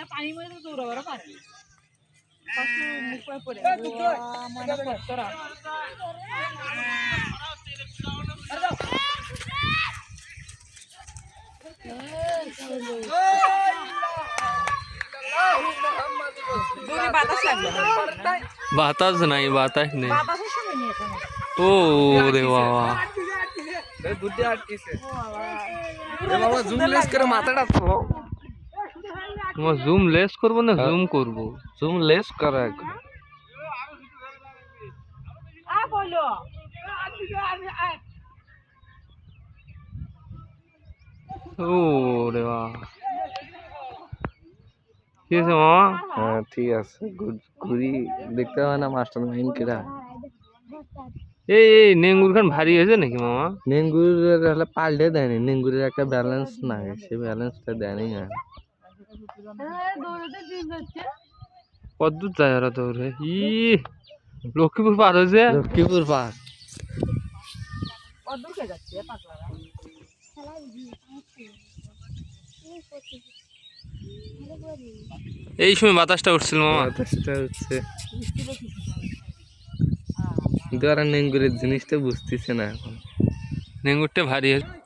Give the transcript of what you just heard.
पाणी मध्ये दूर बरं पाणी मुख पडे मला पत्तरा बाताच नाही बाताच नाही ओ देवा জুম লেস করবো না জুম করবো জুম লেস করা ও দেবা ঠিক আছে মামা হ্যাঁ ঠিক আছে ঘুরি দেখতে হবে না মাস্টার মাইন্ড কেরা এই নেঙ্গুর খান ভারী হয়েছে নাকি মামা নেঙ্গুরের হলে পাল্টে দেয়নি নেঙ্গুরের একটা ব্যালেন্স নাই সে ব্যালেন্সটা দেয়নি না কদ্দূর যায় ওরা দৌড়ে লক্ষ্মীপুর পার হয়েছে লক্ষ্মীপুর পার এই সময় বাতাসটা উঠছিল মামা বাতাসটা হচ্ছে কিন্তু আর নেঙ্গুরের জিনিসটা বুঝতেছে না এখন নেঙ্গুরটা ভারী হয়েছে